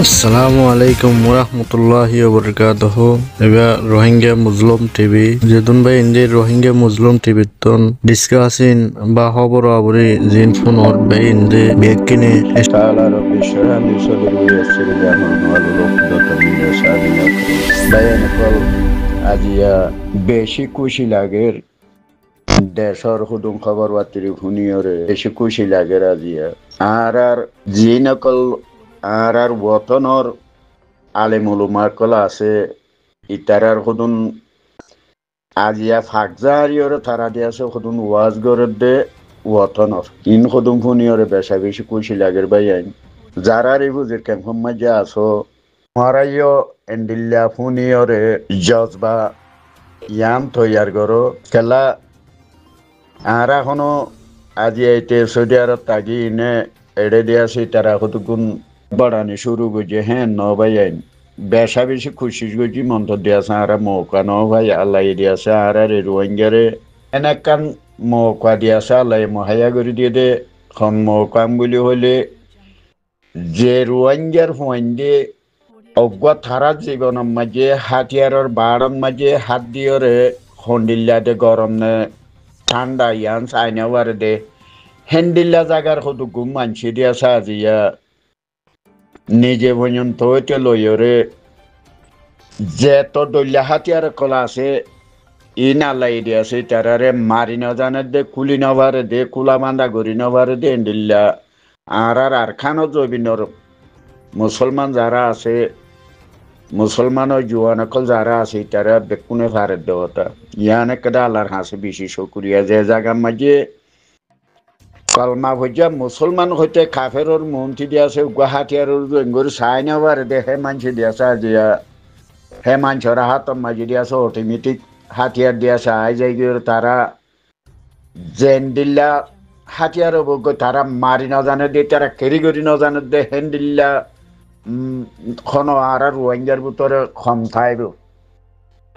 আসসালামু আলাইকুম ওরহমতুল্লাহি ওবরকাতুহু এবা রোহিঙ্গা মুসলিম টিভি যেদুন ভাই ইন্দি রোহিঙ্গা মুসলিম টিভি তন ডিসকাসিন বা খবর আবরি জিন ফোন অর ভাই ইন্দি বেকিনে قال رب اشرح لي صدري ويسر لي امري واحلل عقدة من لساني يفقهوا بيان কল আজিয়া বেশি খুশি লাগের দেশর হুদুম খবর বাতিরি হুনিয়রে বেশি খুশি লাগের আজিয়া আর জিনকল আর ওতনর আলেম উলামা কল আছে ইতারার হুদুন আজিয়া ফাকজারিয়র তারা দিয়াছে হুদুন ওয়াজ গরদ দে ওতনর ইন হুদুম হুনিয়রে বেশি খুশি লাগের বাইয়ান যারা রিভুজের ক্যাম্প মাঝে আসো মারাইও এন্ডিল্লা ফুনিয়রে জজবা ইয়াম তৈয়ার করো খেলা আর এখনো আজি আইতে সৌদি আরব তাগি ইনে এড়ে দিয়াছি তারা কতগুণ বাড়ানি শুরু করছে হ্যাঁ ন ভাই আইন বেশি খুশি করছি মন্ত্র দিয়াছে আর মৌকা ন ভাই আল্লাহ দিয়াছে আর রোহিঙ্গারে এনেকান মৌকা দিয়াছে আল্লাহ মহাইয়া করে দিয়ে দে খন মৌকাম বলি হলে যে রোহিঙ্গার ফোয়াইন্দে অজ্ঞ থারার জীবনের মাঝে হাতিয়ারের বাড়ন মাঝে হাত দিয়রে হন্ডিল্লাতে গরম নে ঠান্ডা ইয়ান চাইনাবার দে হেন্ডিল্লা জাগার কত ঘুম মানসি দিয়া সাজিয়া নিজে পর্যন্ত হইতে লইরে যে তো দল্যা হাতিয়ার কলা আছে ই নালাই দিয়াছে তারারে মারি না জানে দে কুলি নভারে দে কুলা বান্ধা গড়ি নভারে দে হেন্ডিল্লা আর খানো জবিনর মুসলমান যারা আছে মুসলমান জুয়ানকল যারা আছে তারা বেকুনে ভারত দেওয়াটা ইয়ানে কেদা আল্লাহর হাসে বেশি শুকরিয়া যে জায়গা মাঝে কলমা ভজ্জা মুসলমান হইতে কাফেরর মন্ত্রী দিয়াছে গুয়াহাটিয়ার জঙ্গর চাই নেবার দে হে মানসি দিয়াছে আজিয়া হে মানসর হাতর মাঝে দিয়াছে অটোমেটিক হাতিয়ার দিয়াছে আই যাই তারা জেন দিল্লা হাতিয়ার অবজ্ঞ তারা মারি না জানে দে তারা কেরি করি না জানে দে হেন দিল্লা খনো আর রোহিঙ্গার ভিতরে ক্ষমতাইব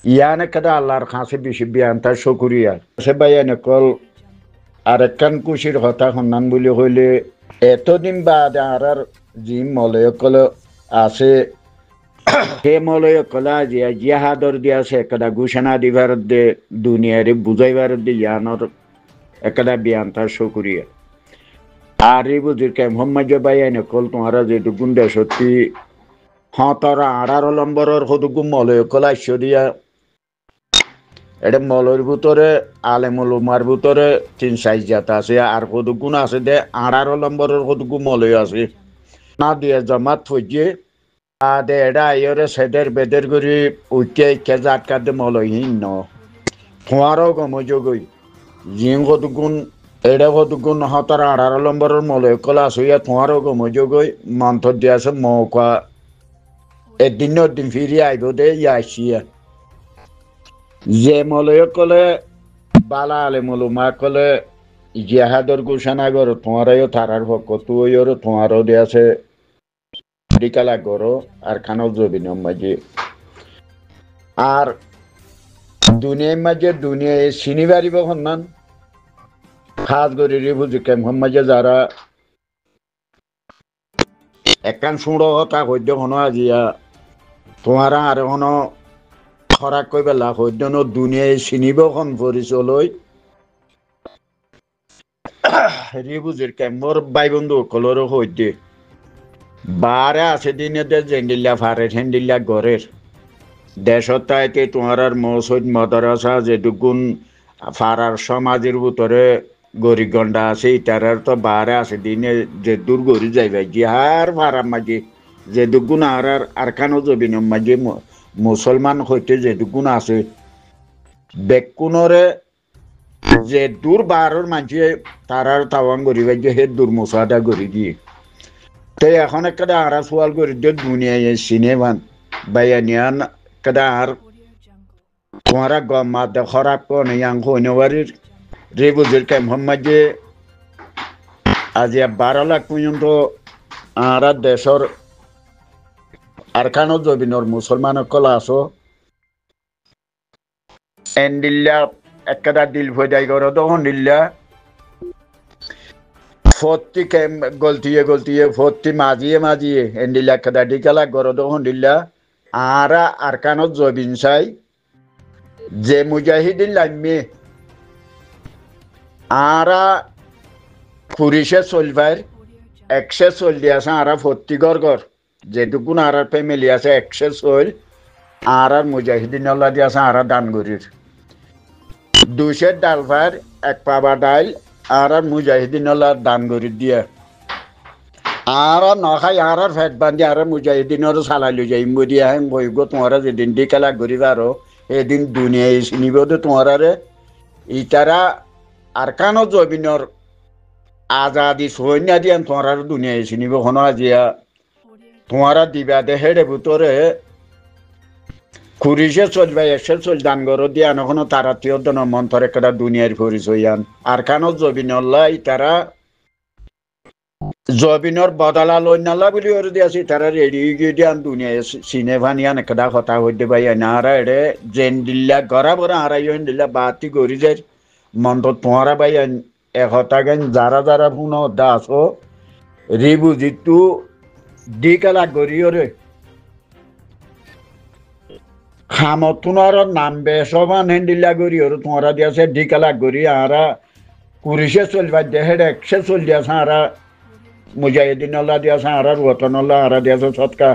ইয়ানে কেদা আল্লাহর কাছে বেশি বিয়ানটা শুকরিয়া সে বাইয়ানে কল আরেকখান খুশির কথা সন্ধান বলি হইলে এতদিন বাদ আর যি মলয়কল আছে সে মলয়কল আজিয়া জিহাদর দিয়াছে একটা ঘোষণা দিবার দে দুনিয়ারে বুঝাইবার দে ইয়ানোর একটা বিয়ানটা শুকরিয়া আর এই বুঝির কে মোহাম্মদ বাইয়ানে কল তোমারা যেটুকুন দেশতি হতরা 18 নম্বরের হদুকুম মলয় কলা দিয়া এটা মলয়ের ভিতরে আলেমুল উমার ভিতরে 3-4 জাত আছে আর হদুকুন আছে দে 18 নম্বরের হদুকুম মলয় আছে না দিয়ে জমাত হইছে দে এটা আইরে সেদের বেদের করি উঠে কে জাতকা দে মলয়হীন ন তোমারও গমযোগই জিং হদুকুন এটা হদুকুন হতরা 18 নম্বরের মলয় কলা আছে তোমারও গমযোগই মন্ত্র দিয়াছে মৌকা এদিন ফিরে আইব দে ইয়াসিয়া যে মলয় কলে বালা আলে মলুমা কলে জিহাদর ঘোষণা করো তোমারও তারার পক্ষ তুইও তোমারও দিয়াছে বিকালা করো আর খানো জবিন মাঝে আর দুনিয়ার মাঝে দুনিয়ায় চিনি পারিব সন্ধান খাস করি বুঝি মাঝে যারা একান সুড় কথা সদ্য হনো আজিয়া তোমারা আর হনো খরাক কই পেলা সদ্য দুনিয়ায় চিনিব খন পৰিচয় হেৰি বুজিৰ কেম্বৰ বাই বন্ধু সকলৰো সৈতে বারে আছে দিনে দে জেন্ডিল্লা ফারে হেন্ডিল্লা গড়ের দেশত তাইতে তোমার মসজিদ মাদ্রাসা যেটুকুন ফারার সমাজের ভিতরে গরিগন্ডা আছে ইটারার তো বারে আছে দিনে যে দূর গড়ি যাইবে জিহার ফারার মাঝে যেটুকুন আর কানো জবিনের মাঝে মুসলমান হইতে যেটুকুন আছে বেকুনরে যে দূর বারর মাঝে তারার তাওয়াং গরিবে যে হে দূর মুসাদা গড়ি দিয়ে তো এখন একটা আর সোয়াল করে দিয়ে দুনিয়ায় সিনেমান বায়ানিয়ান কেদা আর তোমারা গম্মা খরাপ কোন ইয়াং হইনবারির রে বুঝির কে মোহাম্মদে আজ 12 লাখ পর্যন্ত আর দেশর আর কানো জবিনর মুসলমান কলা আছো এন্ডিল্লা একটা দিল ফয়দাই করো তখন দিল্লা ফতি গলতিয়ে ফতি মাজিয়ে এন্ডিলা কাদাডি কালা গরদ হন্ডিল্লা আরা আরকানত জবিন সাই যে মুজাহিদিন লাম্মে আরা কুরিশে চলবার একশে চলি আছে আরা ফতি গর যেটুকুন আর ফ্যামিলি আছে একশে চল আর মুজাহিদিন আল্লাহ দিয়ে আছে আরা দানগরির 200 ডালভার এক পাবা ডাইল আর মুজাহিদিন আল্লাহ দানগরির দিয়ে আর নখাই আর ফেট বান্ধি আর মুজাহিদিনের চালাইলো যাই মরিয়া হেম বইব তোমারা যেদিন দি খেলা করিবা আরো এদিন দুনিয়ায় চিনিব তো তোমারে ইতারা আর কানো জমিনের আজাদি সৈন্য দিয়ে তোমার দুনিয়ায় চিনিব হন আজিয়া তোমারা দিবা দে হেডে ভিতরে কুরিশে চলবে একশে চল দান করো দিয়া নখনো তারা তিয়দন মন্থর একটা দুনিয়ার পরিচয় আন আর কানো জবিনল্লাই তারা জবিনর বদলা লই নালা বলি ওর দিয়াছি তারা রেডি গিয়ে দিয়ান দুনিয়ায় সিনে ভানিয়ান একটা কথা হইতে ভাই নারা এড়ে জেন দিল্লা গড়া বড় হারাই দিল্লা বাতি গড়ি যায় মন্ত্র তোমারা ভাই একতা গান যারা পুনঃ দাস ও রিবু জিতু দি কালা গড়িওরে খামতুনার নাম বেসমান হেন্ডিল্লা গড়িওর তোমারা দিয়াছে দি কালা গড়ি আরা কুরিশে চলবা দেহের একশে চল দিয়াছে আরা মুজাহিদিন আল্লাহ দিয়াছে আরার ওতন আল্লাহ আরা দিয়াছে সৎকা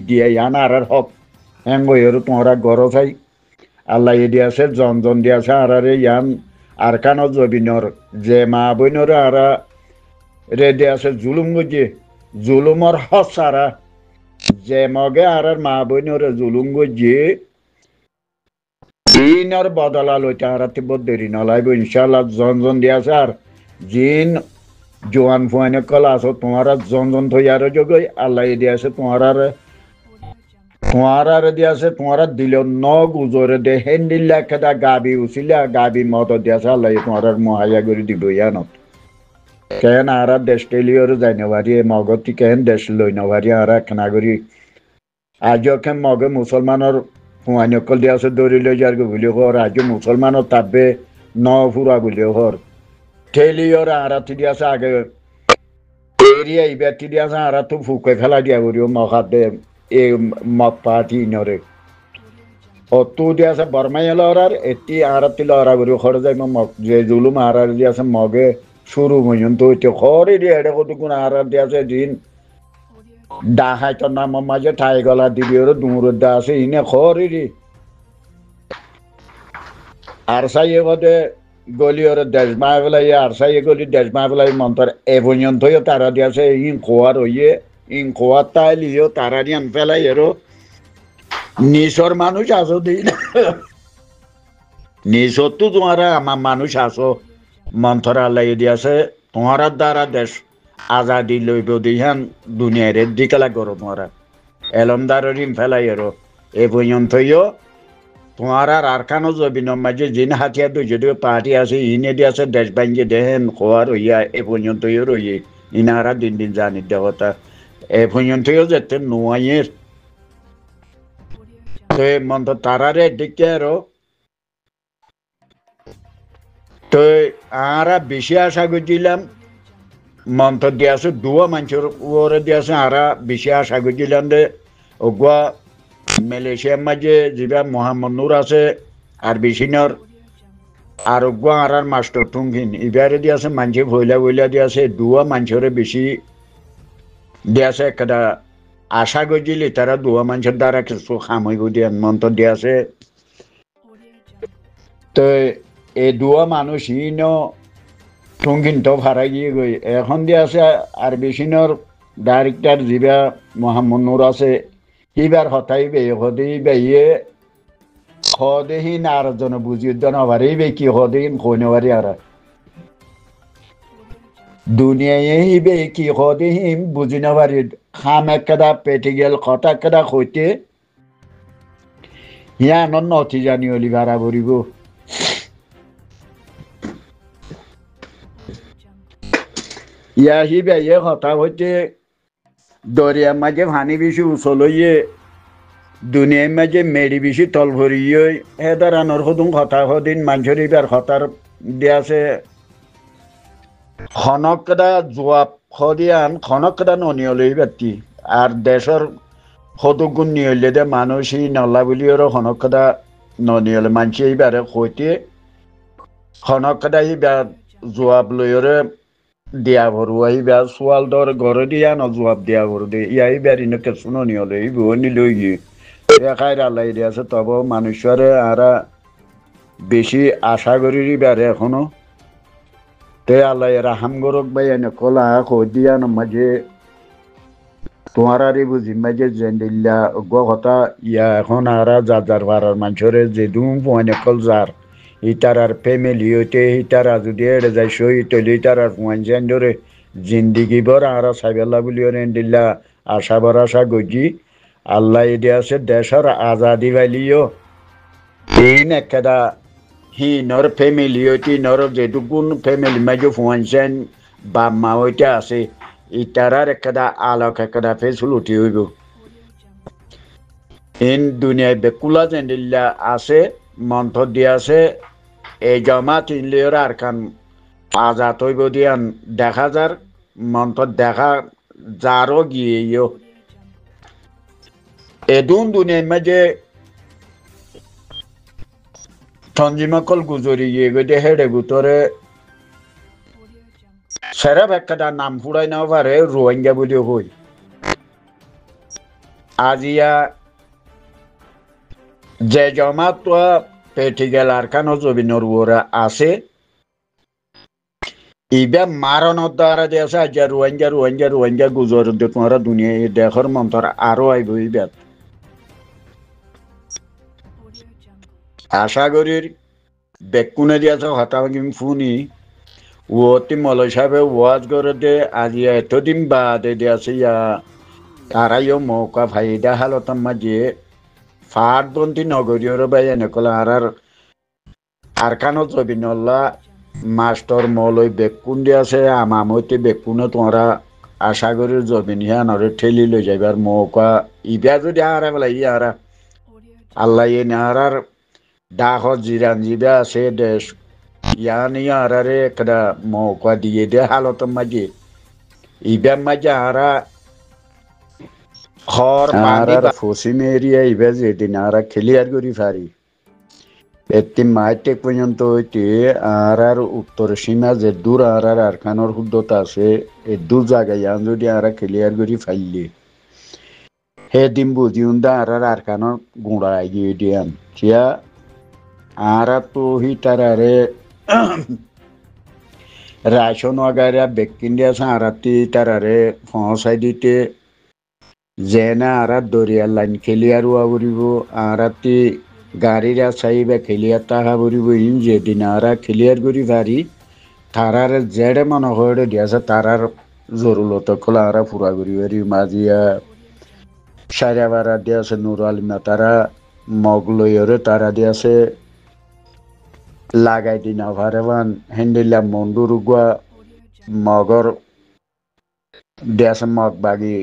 দিয়ে ইয়ান আরার হক হ্যাং বইয়ের তোমরা গড় চাই আল্লাহ দিয়াছে জন দিয়াছে আরারে ইয়ান আর কানো জবিনর যে মা বইনর আরা রে দিয়াছে জুলুম গজিয়ে জুলুমর হস সারা যে মগে আরার মা বইনর জুলুম গজিয়ে ইনর বদলা লইতে আরা তিব্বত দেরি নলাইব ইনশাল্লাহ জন দিয়াছে আর জিন জোয়ান ফুয়ানে কলা আছো তোমারা জন থইয়ার যোগই আল্লাহ দিয়াছে তোমার দিয়াছে তোমার দিল ন গুজরে দে হেন্ডিল্লা খেদা গাবি উচিলা গাবি মত দিয়াছে আল্লাহ তোমার মহাইয়া করে দিব ইয়ানত কেন আর দেশ টেলিওর যাই নবারি মগতি কেন দেশ লই নবারি আর খানাগরি আজ কেন মগে মুসলমানের ফুয়ানি অকল দিয়াছে দৌড়ি লই যার বলি হর আজ মুসলমানের তাবে ন ফুরা বলি হর টেলিওর আর দিয়াছে আগে এরিয়া ইবাতি দিয়াছে আর তো ফুকে ফেলা দিয়া করিও মহাদে এ মত পার্টি নরে অতু দিয়াছে বর্মাই লরার এটি আরতি লরা করি খড় যাই মগ যে জুলুম আর দিয়াছে মগে শুরু মইন তো এটি খড়ে দিয়ে এটা কত কোন আর দিয়াছে দিন ডাহাই তো নাম মাঝে ঠাই গলা দিবি ওর দূর দা আছে ইনে খড়ে রে আর সাই কদে গলি ওর দেশ মা বেলা আর সাই গলি দেশ মা বেলা মন্তর এভনিয়ন থইও তারা দিয়াছে ইন খোয়ার হইয়ে ইন খোয়ার তাইলিও তারা নিয়ান ফেলাই এরো নিশর মানুষ আসো দিন নিশর তো তোমারা আমার মানুষ আসো মন্থর আল্লাহ দিয়াছে তোমার দ্বারা দেশ আজাদি লইব দিহান দুনিয়ার দিকেলা করো তোমারা এলমদার রিম ফেলাই এরো এ পর্যন্তইও তোমার আর কানো জবিনর মাঝে জিন হাতিয়া দুই যদি পার্টি আছে ইনে দিয়াছে দেশ বাঞ্জে দেহেন খোয়ার হইয়া এ পর্যন্তইও রইয়ে ইনারা দিন জানি দেবতা এ পর্যন্তইও যেতে নোয়াইয়ের তো মন্ত তারারে দিকে আরো তো আরা বেশি আশা করছিলাম মন্ত দিয়াছে দুয়া মানুষের ওরে দিয়াছে আরা বেশি আশা করছিলাম দে ওগুয়া মালয়েশিয়ার মাঝে যেবা মোহাম্মদ নূর আছে আর বেশিনর আর ওগুয়া আর মাস্টার টুঙ্গিন এবারে দিয়াছে মানুষে ভইলা দিয়াছে দুয়া মানুষের বেশি দিয়াছে একটা আশা করছিলি তারা দুয়া মানুষের দ্বারা কিছু খামইব দিয়ে মন্ত দিয়াছে তো এই দুয়া মানুষ ইন টুঙ্গিন তো ভাড়া গিয়ে গই এখন দিয়াছে আর বেশিনর ডাইরেক্টর যেবা মোহাম্মদ নূর আছে এবার হতাইবে হদেইবে ইয়ে হদেহীন আর জন বুঝিয়ে নবারিবে কি হদেহীন কইনবারি আর দুনিয়ায় হিবে কি হদেহীন বুঝি নবারি খাম একটা পেটে গেল কথা একটা হইতে ইয়া নথি জানি অলি ভাড়া ভরিব ইয়া হিবে ইয়ে কথা হইতে দরিয়ার মাঝে ভানি বেশি উচলইয়ে দুনিয়ার মাঝে মেরি বেশি তল ভরিয়ে হেদারানোর সদুন কথা সদিন মানুষের এবার হতার দিয়াছে খনকদা জবাব খদিয়ান খনকদা ননিয়লেই ব্যক্তি আর দেশের সদগুণ নিয়লে দে মানুষই নলা বুলিওর খনকদা ননিয়লে মানসি এইবারে হইতে খনকদা এইবার জবাব লইরে দিয়া ভরু এইবা সোয়াল দর ঘরে দিয়া ন জবাব দিয়া ভরু দে ইয়াই বেরিনে কিছু ননিয়লে এই বনি লই গিয়ে খাই আল্লাহ দিয়েছে তবে মানুষের আরা বেশি আশা করি বারে এখনো তে আল্লাহ রাহাম গরক ভাই এনে কলা দিয়া ন মাঝে তোমার আর বুঝি মাঝে জেন্দিল্লা কথা ইয়া এখন আরা যার ভাড়ার মানুষের যে দুম পয়নে কল যার ইটার আর ফ্যামিলি হইতে ইটারা যদি এড়ে যায় সই তৈলি ইটার আর পয়েন যেন ধরে জিন্দিগি বর আরা সাইবেল্লা বলি দিল্লা আশা ভরসা গজি আল্লাহ এডে আছে দেশের আজাদি বাইলিও এই নেকেদা হি নর ফ্যামিলি হইতে নর যেটুকুন ফ্যামিলি মাঝে পয়েন বা মা হইতে আছে ইটারার একটা আলোক একটা ফেসিলিটি হইব ইন দুনিয়ায় বেকুলা জেন্দিল্লা আছে মন্থ দিয়ে আছে এই জমা তিনলিওর আর কান আজাদ হইব দিয়ান দেখা যার মন্থ দেখা যারও গিয়েও এদুন দুনিয়ার মাঝে সঞ্জিমাকল গুজরি গিয়ে গিয়ে হেডে গুতরে সেরাব একটা নাম ফুড়াই না পারে রোহিঙ্গা বলে হই আজিয়া যে জমাত তো পেটি গেলার কানো জবিনর ওরা আছে ইবে মারণর দ্বারা দিয়েছে আজ রোহিঙ্গা গুজর দে তোমার দুনিয়া দেশের মন্তর আরো আইব ইবে আশা করির বেকুনে দিয়েছে হতাবাগিম ফুনি ওটি মলয় সাহেবে ওয়াজ করে দে আজি এতদিন বাদে দিয়েছে ইয়া তারাইও মৌকা ফাইদা হালতাম মাঝে ফাটবন্তি নগরীয় বাই এনেকলা আর কানো জবিনল্লা মাস্টার মলয় বেকুন দিয়েছে আমামতে বেকুনে তোমরা আশা করি জবিন হিয়া নরে ঠেলি লই যাইবার মৌকা ইবা যদি আরা বলা ইয়ারা আল্লাহ এনে আর ডাক জিরান জিবা আছে দেশ ইয়ানি আরারে একটা মৌকা দিয়ে দে হালতাম মাঝে ইবা মাঝে আরা খর পানি ফসিম এরিয়া ইবা যেদিন আরা ক্লিয়ার করি পারি এটি মাইটেক পর্যন্ত হইতে আর উত্তর সীমা যে দূর আর কানোর শুদ্ধতা আছে এই দু জায়গায় যদি আরা ক্লিয়ার করি ফাইলে হে দিন বুঝি উন্দা আর কানোর গুঁড়াই গিয়ে দিয়ান চিয়া আর তো হি তারারে রাশন ওয়াগারা বেকিন দিয়েছে আরাতি তারারে পৌঁছাই দিতে যে না আর দরিয়ার লাইন ক্লিয়ার হওয়া বলিব আরাতি গাড়িরা চাইবা ক্লিয়ার টাকা বলিব ইন যেদিন আরা ক্লিয়ার করি পারি তারার যেড়ে মনে হয় দিয়েছে তারার জরুরত খোলা আরা পুরা করি পারি মাজিয়া সারা বারা দিয়েছে নুর আলিমা তারা মগলইরে তারা দিয়েছে লাগাই দিনা ভারেবান হেন্দিল্লা মন্ডুর গুয়া মগর দিয়েছে মগ বাগি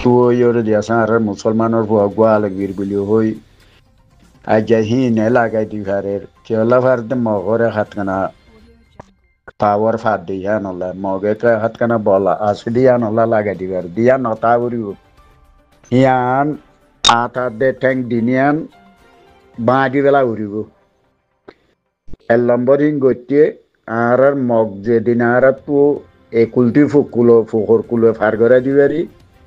তুইরে দিয়েছে আর মুসলমানের ভুয়া গুয়া লাগির বলি হই আজ হিনে লাগাই দি ভারের কেলা ভারতে মগরে হাতখানা পাওয়ার ফাট দিয়া নলা মগে হাতখানা বলা আছে দিয়া নলা লাগাই দিবার দিয়া নতা উড়িব হিয়ান আটা দে ট্যাঙ্ক দিনিয়ান বাঁধি বেলা উড়িব এক নম্বর গতিয়ে আর মগ যেদিন আর তো একুলটি ফুকর কুলো ফার করে দিবারি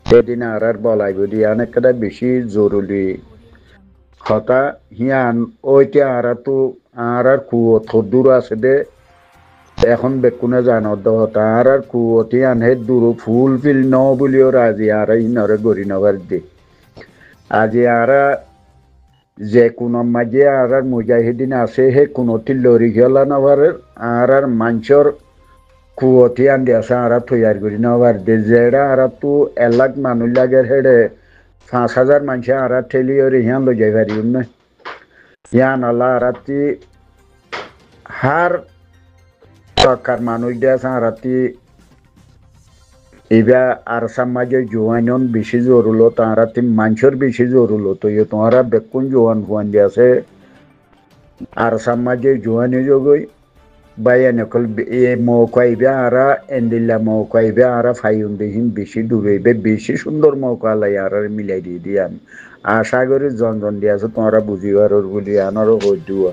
সেদিন আর বলাইব দিয়ান একটা বেশি জরুরি কথা হিয়ান ওইটা আর তো আর কুয়ো থদূর আছে দে এখন বেকুনে জানত দহতা আর কুয়তি আনহে দূর ফুল ফিল ন বলিও আজি আর ইনরে গড়ি নবার দে আজি আর যে কোনো মাঝে আর মুজাহিদিন আছে হে কোনোটি লরি খেলা নবার আর মানুষের কুয়তি আন দিয়েছে আর তৈয়ার করি নবার দে যেটা আর তো এলাক মানুষ লাগে হেডে 5,000 মানুষ আর ঠেলি ওরে হিয়ান লই যাই পারি না হিয়ান আল্লাহ রাতি হার সরকার মানুষ দিয়েছে রাতি এবার আর সমাজে জোয়ান বেশি জরুলো তারা মানুষের বেশি জরুলো তো তোমারা বেকুন জোয়ান ফুয়ান দিয়েছে আর সমাজে জোয়ানি যোগই বাইয়া নকল এ মৌকাইবে আরা এন্দিল্লা মৌকাইবে আরা ফাইউন্দিহীন বেশি ডুবেইবে বেশি সুন্দর মৌকা লাই আর মিলাই দিয়ে দিয়ে আমি আশা করি জন দিয়ে আছে তোমরা বুঝিবার বলি আনারও হই দিও।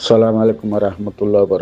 সালাম আলাইকুম রহমতুল্লাহ বরকাত।